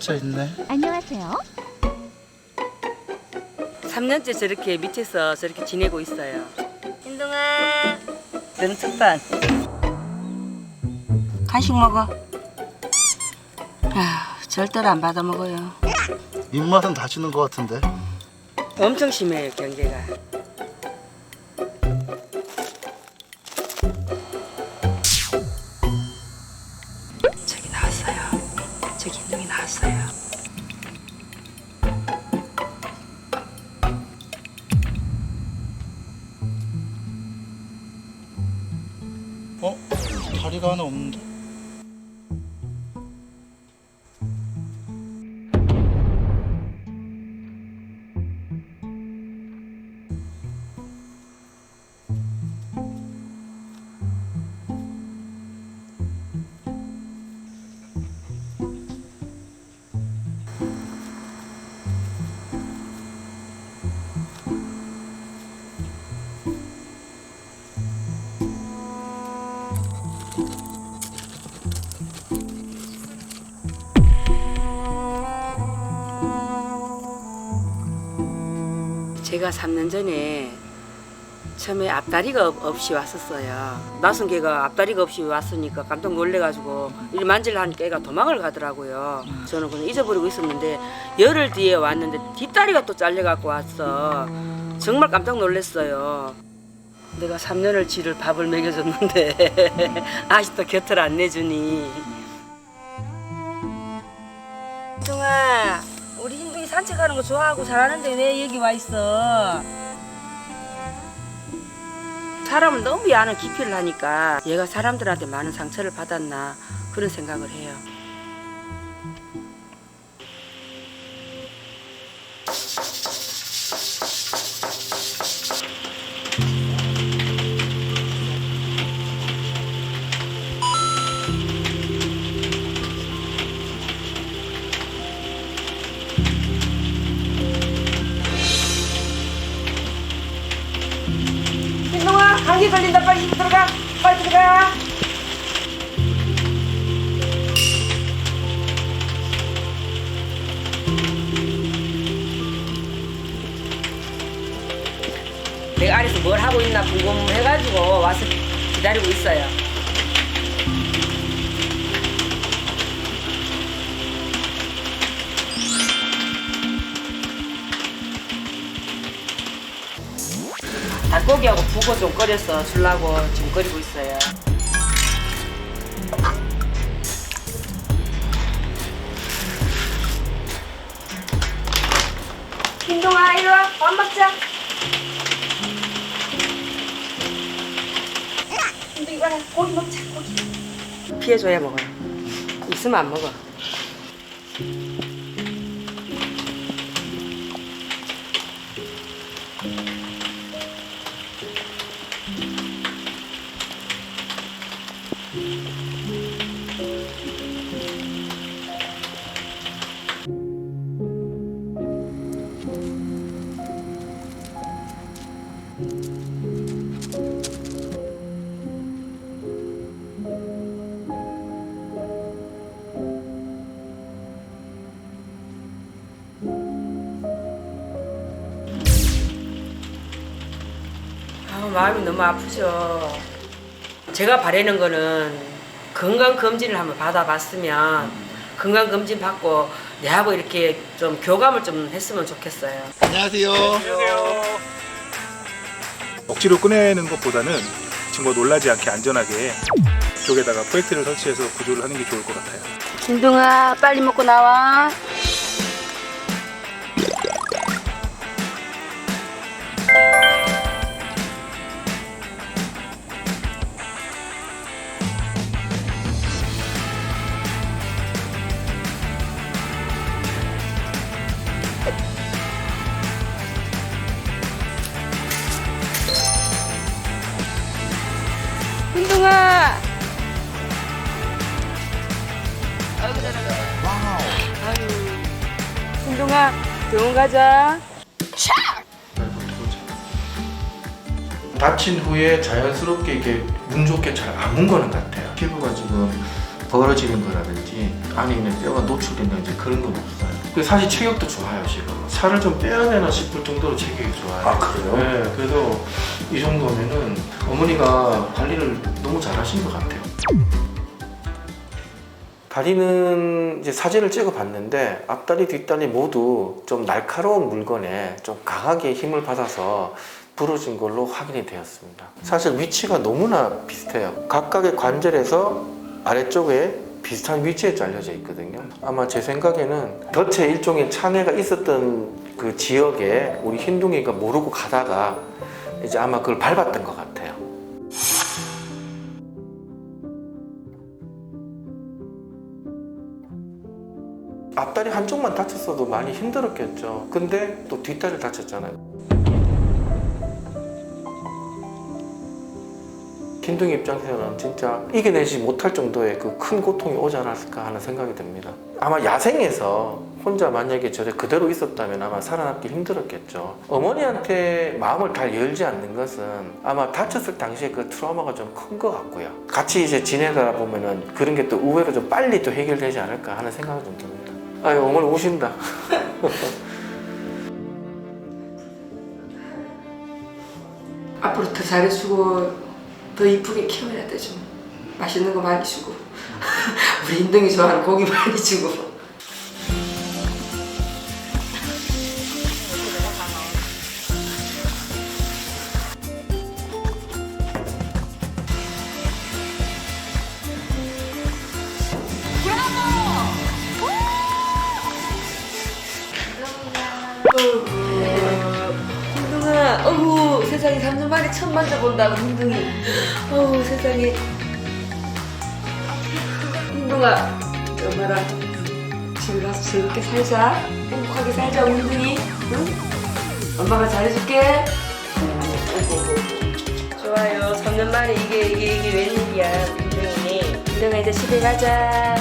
진짜 있네. 안녕하세요. 3년째 저렇게 밑에서 저렇게 지내고 있어요. hin동아, 너는 첫반. 간식 먹어. 아, 절대로 안 받아 먹어요. 입맛은 다시는 것 같은데. 엄청 심해요, 경계가. 저기 나왔어요. 저기 hin동이 나왔어요. 다리가 하나 없는데. 제가 3년 전에 처음에 앞다리가 없이 왔었어요. 낯선 개가 앞다리가 없이 왔으니까 깜짝 놀래가지고 일 만지려 하니까 애가 도망을 가더라고요. 저는 그냥 잊어버리고 있었는데 열흘 뒤에 왔는데 뒷다리가 또 잘려갖고 왔어. 정말 깜짝 놀랐어요. 내가 3년을 쥐를 밥을 먹여줬는데 아직도 곁을 안 내주니. hin동아, 우리 hin동이 산책하는 거 좋아하고 잘하는데 왜 여기 와 있어? 사람은 너무 야한 기피를 하니까 얘가 사람들한테 많은 상처를 받았나 그런 생각을 해요. hin동아, 감기 걸린다. 빨리 들어가. 빨리 들어가. 내가 아래서 뭘 하고 있나 궁금해가지고 와서 기다리고 있어요. 닭고기하고 북어 좀 끓여서 주려고 지금 끓이고 있어요. hin동아, 이리 와. 밥 먹자. hin동이 이거 고기 먹자. 고기. 피해줘야 먹어요. 있으면 안 먹어. 마음이 너무 아프죠. 제가 바라는 거는 건강검진을 한번 받아봤으면 건강검진 받고 내하고 이렇게 좀 교감을 좀 했으면 좋겠어요. 안녕하세요. 억지로 꺼내는 것보다는 친구가 놀라지 않게 안전하게 쪽에다가 프레트를 설치해서 구조를 하는 게 좋을 것 같아요. hin동아, 빨리 먹고 나와. hin동아. 아이고 잘한다. 아유, hin동아, 병원 가자. 다친 후에 자연스럽게 이게 문 좋게 잘 안 문 거는 같아요. 피부가 지금 벌어지는 거라든지 안에 있는 뼈가 노출된다든지 그런 건 없어요. 사실 체격도 좋아요. 지금 살을 좀 빼야 되나 싶을 정도로 체격이 좋아요. 아, 그래요? 네, 그래서 이 정도면은 어머니가 관리를 너무 잘하신 것 같아요. 다리는 이제 사진을 찍어 봤는데 앞다리 뒷다리 모두 좀 날카로운 물건에 좀 강하게 힘을 받아서 부러진 걸로 확인이 되었습니다. 사실 위치가 너무나 비슷해요. 각각의 관절에서 아래쪽에 비슷한 위치에 잘려져 있거든요. 아마 제 생각에는 덫에 일종의 찬해가 있었던 그 지역에 우리 흰둥이가 모르고 가다가 이제 아마 그걸 밟았던 것 같아요. 앞다리 한쪽만 다쳤어도 많이 힘들었겠죠. 근데 또 뒷다리를 다쳤잖아요. 흰둥이 입장에서는 진짜 이겨내지 못할 정도의 그 큰 고통이 오지 않았을까 하는 생각이 듭니다. 아마 야생에서 혼자 만약에 저래 그대로 있었다면 아마 살아남기 힘들었겠죠. 어머니한테 마음을 잘 열지 않는 것은 아마 다쳤을 당시에 그 트라우마가 좀 큰 것 같고요. 같이 이제 지내다 보면은 그런 게 또 의외로 좀 빨리 또 해결되지 않을까 하는 생각이 좀 듭니다. 아유, 어머니 우신다. 앞으로 더 잘해주고 더 이쁘게 키워야 돼. 좀 맛있는 거 많이 주고 우리 인동이 좋아하는 고기 많이 주고. 흰둥아, 어우 세상에 3년 만에 처음 만져본다고 흰둥이. 어우 세상에. 흰둥아, 엄마랑 집에 가서 즐겁게 살자. 행복하게 살자 우리 흰둥이. 응? 엄마가 잘해줄게. 좋아요. 3년 만에 이게 웬일이야 흰둥이. 흰둥아 이제 집에 가자.